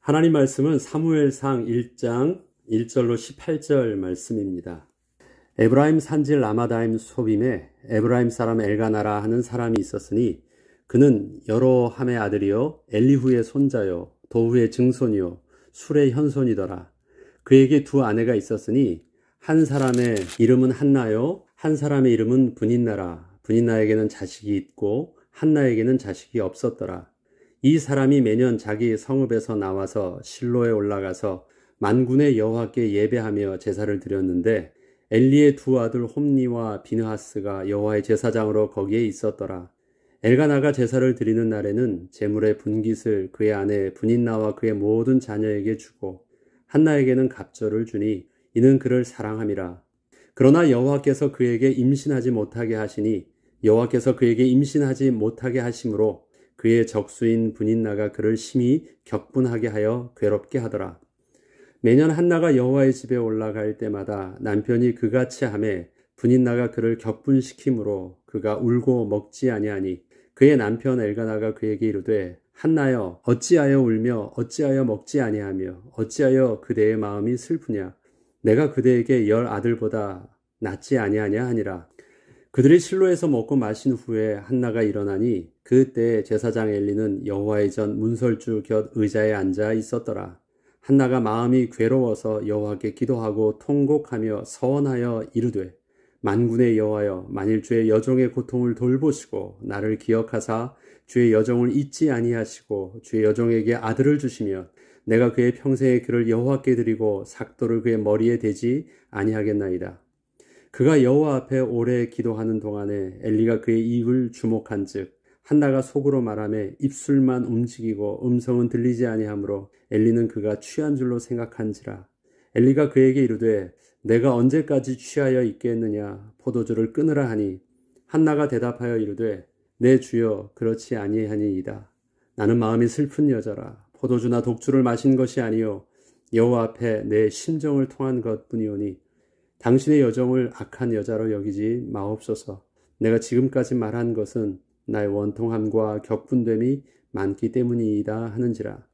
하나님 말씀은 사무엘상 1장 1절로 18절 말씀입니다. 에브라임 산지 라마다임 소빔에 에브라임 사람 엘가나라 하는 사람이 있었으니 그는 여로함의 아들이요 엘리후의 손자요 도후의 증손이요 술의 현손이더라. 그에게 두 아내가 있었으니 한 사람의 이름은 한나요 한 사람의 이름은 브닌나라. 브닌나에게는 자식이 있고 한나에게는 자식이 없었더라. 이 사람이 매년 자기 성읍에서 나와서 실로에 올라가서 만군의 여호와께 예배하며 제사를 드렸는데 엘리의 두 아들 홈니와 비느하스가 여호와의 제사장으로 거기에 있었더라. 엘가나가 제사를 드리는 날에는 제물의 분깃을 그의 아내 브닌나와 그의 모든 자녀에게 주고 한나에게는 갑절을 주니 이는 그를 사랑함이라. 그러나 여호와께서 그에게 임신하지 못하게 하시니 여호와께서 그에게 임신하지 못하게 하심으로 그의 적수인 브닌나가 그를 심히 격분하게 하여 괴롭게 하더라. 매년 한나가 여호와의 집에 올라갈 때마다 남편이 그같이 하매 브닌나가 그를 격분시키므로 그가 울고 먹지 아니하니 그의 남편 엘가나가 그에게 이르되 한나여 어찌하여 울며 어찌하여 먹지 아니하며 어찌하여 그대의 마음이 슬프냐 내가 그대에게 10 아들보다 낫지 아니하냐 하니라. 그들이 실로에서 먹고 마신 후에 한나가 일어나니 그때 제사장 엘리는 여호와의 전 문설주 곁 의자에 앉아 있었더라. 한나가 마음이 괴로워서 여호와께 기도하고 통곡하며 서원하여 이르되 만군의 여호와여 만일 주의 여종의 고통을 돌보시고 나를 기억하사 주의 여종을 잊지 아니하시고 주의 여종에게 아들을 주시면 내가 그의 평생의 그를 여호와께 드리고 삭도를 그의 머리에 대지 아니하겠나이다. 그가 여호와 앞에 오래 기도하는 동안에 엘리가 그의 입을 주목한즉 한나가 속으로 말하며 입술만 움직이고 음성은 들리지 아니하므로 엘리는 그가 취한 줄로 생각한지라. 엘리가 그에게 이르되 내가 언제까지 취하여 있겠느냐 포도주를 끊으라 하니 한나가 대답하여 이르되 내 주여 그렇지 아니하니이다. 나는 마음이 슬픈 여자라. 포도주나 독주를 마신 것이 아니요 여호와 앞에 내 심정을 통한 것뿐이오니 당신의 여정을 악한 여자로 여기지 마옵소서. 내가 지금까지 말한 것은 나의 원통함과 격분됨이 많기 때문이다 하는지라.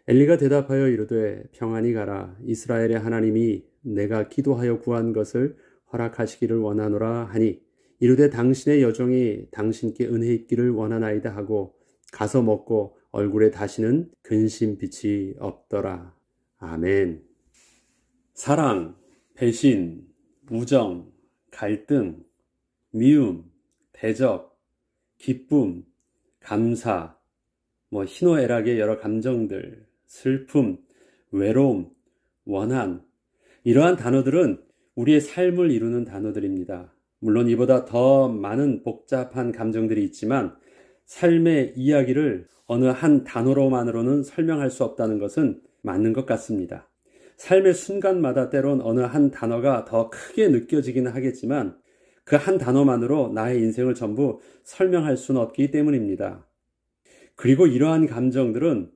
엘리가 대답하여 이르되 평안히 가라. 이스라엘의 하나님이 내가 기도하여 구한 것을 허락하시기를 원하노라 하니 이르되 당신의 여종이 당신께 은혜 있기를 원하나이다 하고 가서 먹고 얼굴에 다시는 근심빛이 없더라. 아멘. 사랑, 배신, 우정, 갈등, 미움, 대적, 기쁨, 감사, 희노애락의 여러 감정들, 슬픔, 외로움, 원한, 이러한 단어들은 우리의 삶을 이루는 단어들입니다. 물론 이보다 더 많은 복잡한 감정들이 있지만 삶의 이야기를 어느 한 단어로만으로는 설명할 수 없다는 것은 맞는 것 같습니다. 삶의 순간마다 때론 어느 한 단어가 더 크게 느껴지기는 하겠지만 그 한 단어만으로 나의 인생을 전부 설명할 수는 없기 때문입니다. 그리고 이러한 감정들은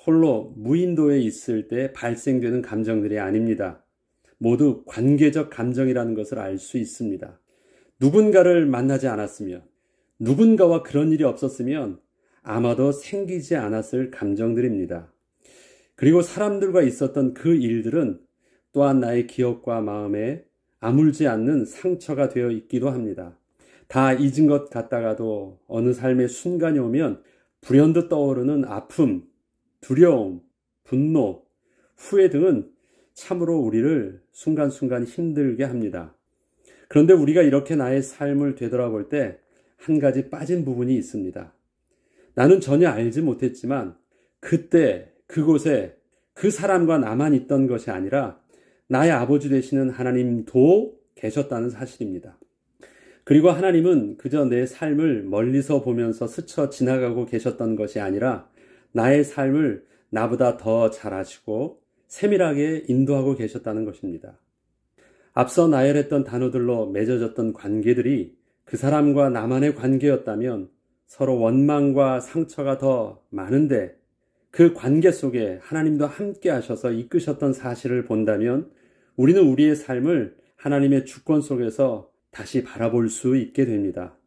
홀로 무인도에 있을 때 발생되는 감정들이 아닙니다. 모두 관계적 감정이라는 것을 알 수 있습니다. 누군가를 만나지 않았으면, 누군가와 그런 일이 없었으면 아마도 생기지 않았을 감정들입니다. 그리고 사람들과 있었던 그 일들은 또한 나의 기억과 마음에 아물지 않는 상처가 되어 있기도 합니다. 다 잊은 것 같다가도 어느 삶의 순간이 오면 불현듯 떠오르는 아픔, 두려움, 분노, 후회 등은 참으로 우리를 순간순간 힘들게 합니다. 그런데 우리가 이렇게 나의 삶을 되돌아볼 때 한 가지 빠진 부분이 있습니다. 나는 전혀 알지 못했지만 그때 그곳에 그 사람과 나만 있던 것이 아니라 나의 아버지 되시는 하나님도 계셨다는 사실입니다. 그리고 하나님은 그저 내 삶을 멀리서 보면서 스쳐 지나가고 계셨던 것이 아니라 나의 삶을 나보다 더 잘 아시고 세밀하게 인도하고 계셨다는 것입니다. 앞서 나열했던 단어들로 맺어졌던 관계들이 그 사람과 나만의 관계였다면 서로 원망과 상처가 더 많은데 그 관계 속에 하나님도 함께 하셔서 이끄셨던 사실을 본다면 우리는 우리의 삶을 하나님의 주권 속에서 다시 바라볼 수 있게 됩니다.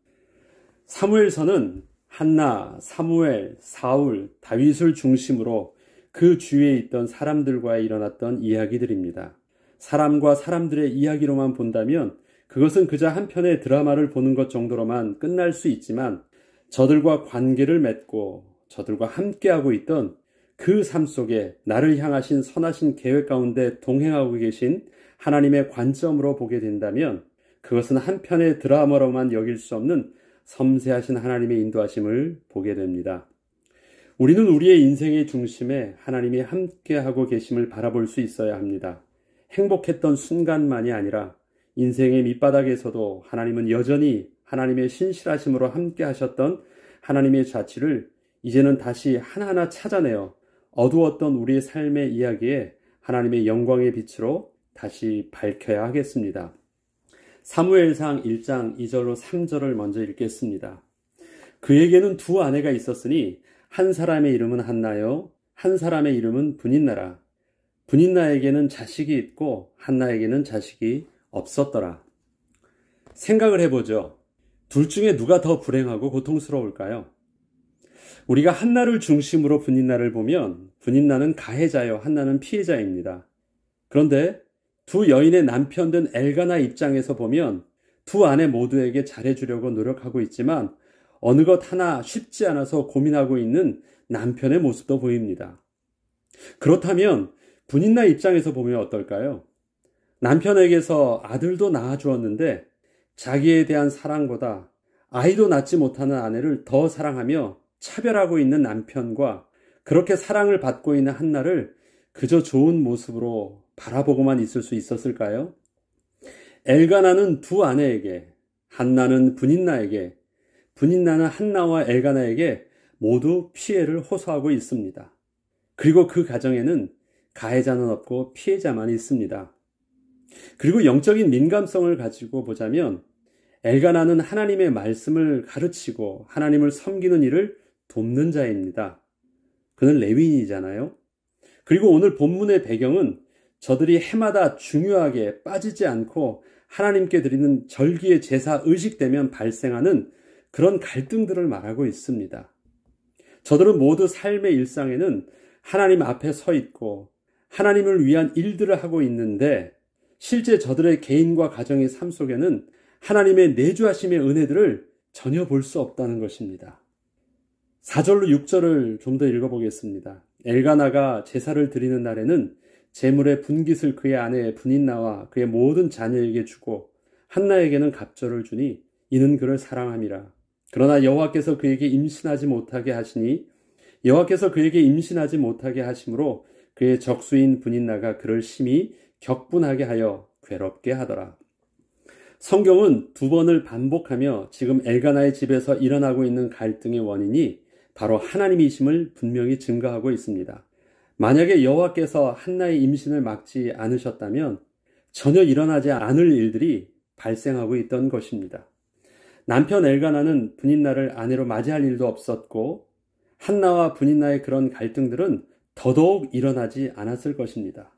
사무엘서는 한나, 사무엘, 사울, 다윗을 중심으로 그 주위에 있던 사람들과 일어났던 이야기들입니다. 사람과 사람들의 이야기로만 본다면 그것은 그저 한 편의 드라마를 보는 것 정도로만 끝날 수 있지만 저들과 관계를 맺고 저들과 함께하고 있던 그 삶 속에 나를 향하신 선하신 계획 가운데 동행하고 계신 하나님의 관점으로 보게 된다면 그것은 한 편의 드라마로만 여길 수 없는 섬세하신 하나님의 인도하심을 보게 됩니다. 우리는 우리의 인생의 중심에 하나님이 함께하고 계심을 바라볼 수 있어야 합니다. 행복했던 순간만이 아니라 인생의 밑바닥에서도 하나님은 여전히 하나님의 신실하심으로 함께 하셨던 하나님의 자취를 이제는 다시 하나하나 찾아내어 어두웠던 우리의 삶의 이야기에 하나님의 영광의 빛으로 다시 밝혀야 하겠습니다. 사무엘상 1장 2절로 3절을 먼저 읽겠습니다. 그에게는 두 아내가 있었으니 한 사람의 이름은 한나요, 한 사람의 이름은 분인나라. 분인나에게는 자식이 있고 한나에게는 자식이 없었더라. 생각을 해보죠. 둘 중에 누가 더 불행하고 고통스러울까요? 우리가 한나를 중심으로 분인나를 보면 분인나는 가해자요, 한나는 피해자입니다. 그런데 두 여인의 남편된 엘가나 입장에서 보면 두 아내 모두에게 잘해주려고 노력하고 있지만 어느 것 하나 쉽지 않아서 고민하고 있는 남편의 모습도 보입니다. 그렇다면 분인나 입장에서 보면 어떨까요? 남편에게서 아들도 낳아주었는데 자기에 대한 사랑보다 아이도 낳지 못하는 아내를 더 사랑하며 차별하고 있는 남편과 그렇게 사랑을 받고 있는 한나를 그저 좋은 모습으로 바라보고만 있을 수 있었을까요? 엘가나는 두 아내에게, 한나는 분인나에게, 분인나는 한나와 엘가나에게 모두 피해를 호소하고 있습니다. 그리고 그 가정에는 가해자는 없고 피해자만 있습니다. 그리고 영적인 민감성을 가지고 보자면 엘가나는 하나님의 말씀을 가르치고 하나님을 섬기는 일을 돕는 자입니다. 그는 레위인이잖아요. 그리고 오늘 본문의 배경은 저들이 해마다 중요하게 빠지지 않고 하나님께 드리는 절기의 제사 의식되면 발생하는 그런 갈등들을 말하고 있습니다. 저들은 모두 삶의 일상에는 하나님 앞에 서 있고 하나님을 위한 일들을 하고 있는데 실제 저들의 개인과 가정의 삶 속에는 하나님의 내주하심의 은혜들을 전혀 볼 수 없다는 것입니다. 4절로 6절을 좀 더 읽어보겠습니다. 엘가나가 제사를 드리는 날에는 제물의 분깃을 그의 아내 분인나와 그의 모든 자녀에게 주고 한나에게는 갑절을 주니 이는 그를 사랑함이라. 그러나 여호와께서 그에게 임신하지 못하게 하시니 여호와께서 그에게 임신하지 못하게 하심으로 그의 적수인 분인나가 그를 심히 격분하게 하여 괴롭게 하더라. 성경은 두 번을 반복하며 지금 엘가나의 집에서 일어나고 있는 갈등의 원인이 바로 하나님이심을 분명히 증거하고 있습니다. 만약에 여호와께서 한나의 임신을 막지 않으셨다면 전혀 일어나지 않을 일들이 발생하고 있던 것입니다. 남편 엘가나는 분인나를 아내로 맞이할 일도 없었고 한나와 분인나의 그런 갈등들은 더더욱 일어나지 않았을 것입니다.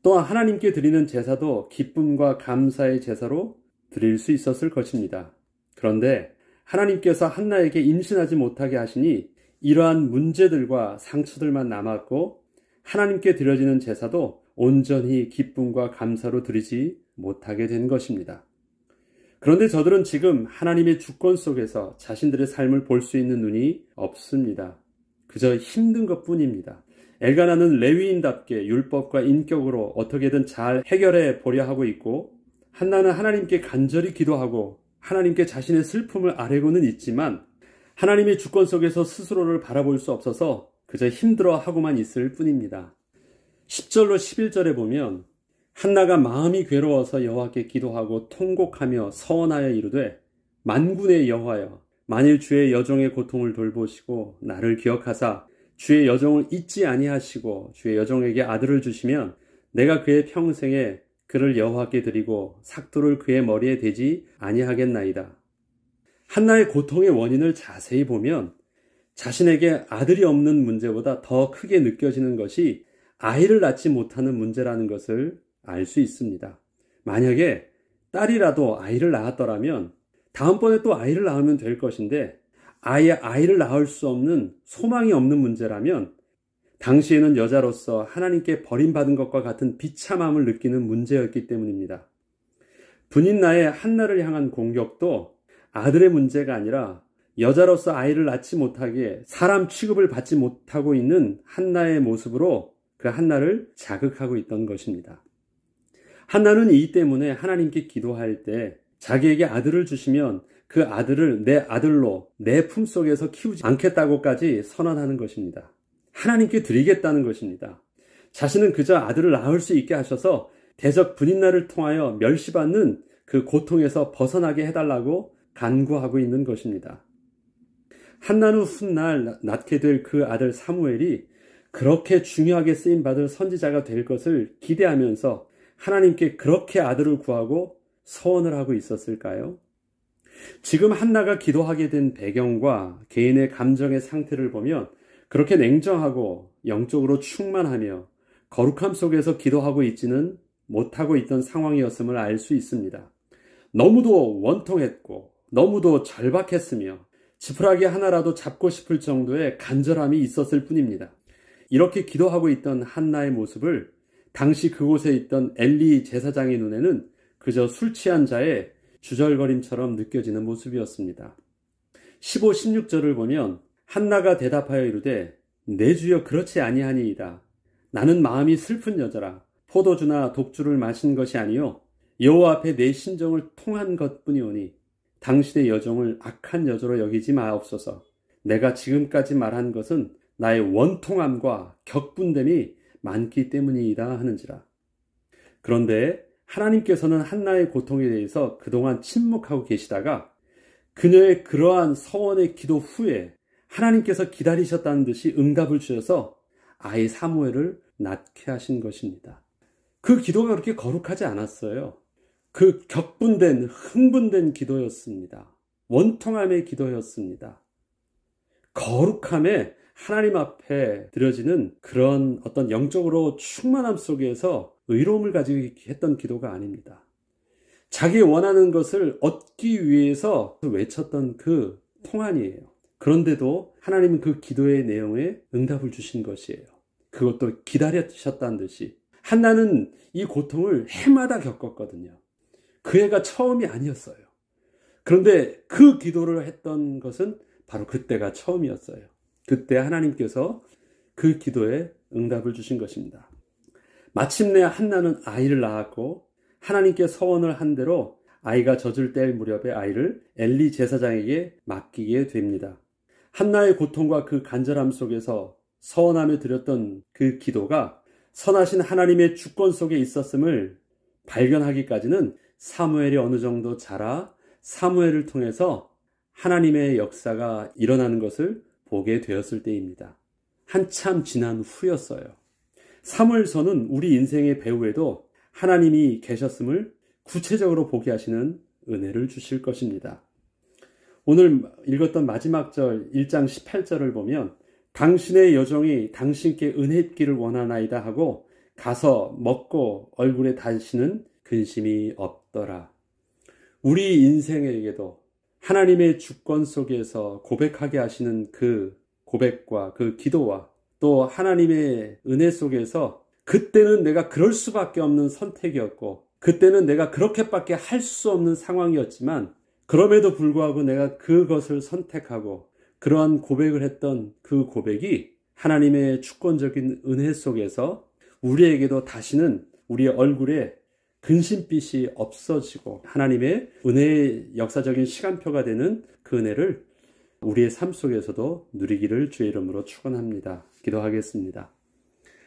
또한 하나님께 드리는 제사도 기쁨과 감사의 제사로 드릴 수 있었을 것입니다. 그런데 하나님께서 한나에게 임신하지 못하게 하시니 이러한 문제들과 상처들만 남았고 하나님께 드려지는 제사도 온전히 기쁨과 감사로 드리지 못하게 된 것입니다. 그런데 저들은 지금 하나님의 주권 속에서 자신들의 삶을 볼 수 있는 눈이 없습니다. 그저 힘든 것뿐입니다. 엘가나는 레위인답게 율법과 인격으로 어떻게든 잘 해결해 보려 하고 있고 한나는 하나님께 간절히 기도하고 하나님께 자신의 슬픔을 아뢰고는 있지만 하나님의 주권 속에서 스스로를 바라볼 수 없어서 그저 힘들어하고만 있을 뿐입니다. 10절로 11절에 보면 한나가 마음이 괴로워서 여호와께 기도하고 통곡하며 서원하여 이르되 만군의 여호와여 만일 주의 여종의 고통을 돌보시고 나를 기억하사 주의 여종을 잊지 아니하시고 주의 여종에게 아들을 주시면 내가 그의 평생에 그를 여호와께 드리고 삭도를 그의 머리에 대지 아니하겠나이다. 한나의 고통의 원인을 자세히 보면 자신에게 아들이 없는 문제보다 더 크게 느껴지는 것이 아이를 낳지 못하는 문제라는 것을 알 수 있습니다. 만약에 딸이라도 아이를 낳았더라면 다음번에 또 아이를 낳으면 될 것인데 아예 아이를 낳을 수 없는 소망이 없는 문제라면 당시에는 여자로서 하나님께 버림받은 것과 같은 비참함을 느끼는 문제였기 때문입니다. 분인나의 한나를 향한 공격도 아들의 문제가 아니라 여자로서 아이를 낳지 못하게 사람 취급을 받지 못하고 있는 한나의 모습으로 그 한나를 자극하고 있던 것입니다. 한나는 이 때문에 하나님께 기도할 때 자기에게 아들을 주시면 그 아들을 내 아들로 내 품속에서 키우지 않겠다고까지 선언하는 것입니다. 하나님께 드리겠다는 것입니다. 자신은 그저 아들을 낳을 수 있게 하셔서 대적 분인나를 통하여 멸시받는 그 고통에서 벗어나게 해달라고 간구하고 있는 것입니다. 한나는 훗날 낳게 될 그 아들 사무엘이 그렇게 중요하게 쓰임받을 선지자가 될 것을 기대하면서 하나님께 그렇게 아들을 구하고 서원을 하고 있었을까요? 지금 한나가 기도하게 된 배경과 개인의 감정의 상태를 보면 그렇게 냉정하고 영적으로 충만하며 거룩함 속에서 기도하고 있지는 못하고 있던 상황이었음을 알 수 있습니다. 너무도 원통했고 너무도 절박했으며 지푸라기 하나라도 잡고 싶을 정도의 간절함이 있었을 뿐입니다. 이렇게 기도하고 있던 한나의 모습을 당시 그곳에 있던 엘리 제사장의 눈에는 그저 술 취한 자의 주절거림처럼 느껴지는 모습이었습니다. 15, 16절을 보면 한나가 대답하여 이르되 내 주여 그렇지 아니하니이다. 나는 마음이 슬픈 여자라. 포도주나 독주를 마신 것이 아니요 여호와 앞에 내 신정을 통한 것뿐이오니 당신의 여종을 악한 여자로 여기지 마옵소서. 내가 지금까지 말한 것은 나의 원통함과 격분됨이 많기 때문이다 하는지라. 그런데 하나님께서는 한나의 고통에 대해서 그동안 침묵하고 계시다가 그녀의 그러한 서원의 기도 후에 하나님께서 기다리셨다는 듯이 응답을 주셔서 아이 사무엘을 낳게 하신 것입니다. 그 기도가 그렇게 거룩하지 않았어요. 그 격분된, 흥분된 기도였습니다. 원통함의 기도였습니다. 거룩함에 하나님 앞에 드려지는 그런 어떤 영적으로 충만함 속에서 의로움을 가지고 했던 기도가 아닙니다. 자기 원하는 것을 얻기 위해서 외쳤던 그 통안이에요. 그런데도 하나님은 그 기도의 내용에 응답을 주신 것이에요. 그것도 기다리셨다는 듯이. 한나는 이 고통을 해마다 겪었거든요. 그 해가 처음이 아니었어요. 그런데 그 기도를 했던 것은 바로 그때가 처음이었어요. 그때 하나님께서 그 기도에 응답을 주신 것입니다. 마침내 한나는 아이를 낳았고 하나님께 서원을 한 대로 아이가 젖을 뗄 무렵에 아이를 엘리 제사장에게 맡기게 됩니다. 한나의 고통과 그 간절함 속에서 서원하며 드렸던 그 기도가 선하신 하나님의 주권 속에 있었음을 발견하기까지는 사무엘이 어느 정도 자라 사무엘을 통해서 하나님의 역사가 일어나는 것을 보게 되었을 때입니다. 한참 지난 후였어요. 사무엘서는 우리 인생의 배후에도 하나님이 계셨음을 구체적으로 보게 하시는 은혜를 주실 것입니다. 오늘 읽었던 마지막 절 1장 18절을 보면 당신의 여종이 당신께 은혜 입기를 원하나이다 하고 가서 먹고 얼굴에 다시는 근심이 없더라. 우리 인생에게도 하나님의 주권 속에서 고백하게 하시는 그 고백과 그 기도와 또 하나님의 은혜 속에서 그때는 내가 그럴 수밖에 없는 선택이었고 그때는 내가 그렇게밖에 할 수 없는 상황이었지만 그럼에도 불구하고 내가 그것을 선택하고 그러한 고백을 했던 그 고백이 하나님의 주권적인 은혜 속에서 우리에게도 다시는 우리의 얼굴에 근심빛이 없어지고 하나님의 은혜의 역사적인 시간표가 되는 그 은혜를 우리의 삶 속에서도 누리기를 주의 이름으로 축원합니다. 기도하겠습니다.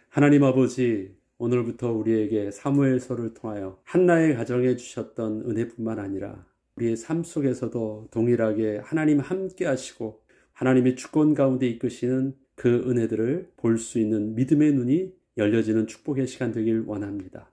하나님 아버지, 오늘부터 우리에게 사무엘서를 통하여 한나의 가정에 주셨던 은혜뿐만 아니라 우리의 삶 속에서도 동일하게 하나님 함께 하시고 하나님의 주권 가운데 이끄시는 그 은혜들을 볼 수 있는 믿음의 눈이 열려지는 축복의 시간 되길 원합니다.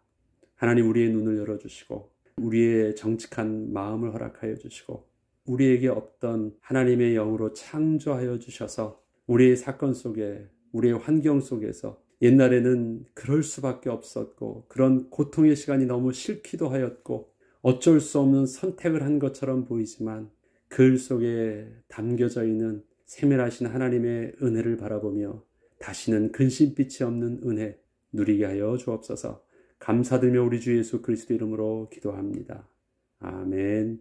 하나님 우리의 눈을 열어주시고 우리의 정직한 마음을 허락하여 주시고 우리에게 없던 하나님의 영으로 창조하여 주셔서 우리의 사건 속에 우리의 환경 속에서 옛날에는 그럴 수밖에 없었고 그런 고통의 시간이 너무 싫기도 하였고 어쩔 수 없는 선택을 한 것처럼 보이지만 글 속에 담겨져 있는 세밀하신 하나님의 은혜를 바라보며 다시는 근심빛이 없는 은혜 누리게 하여 주옵소서. 감사드리며 우리 주 예수 그리스도 이름으로 기도합니다. 아멘.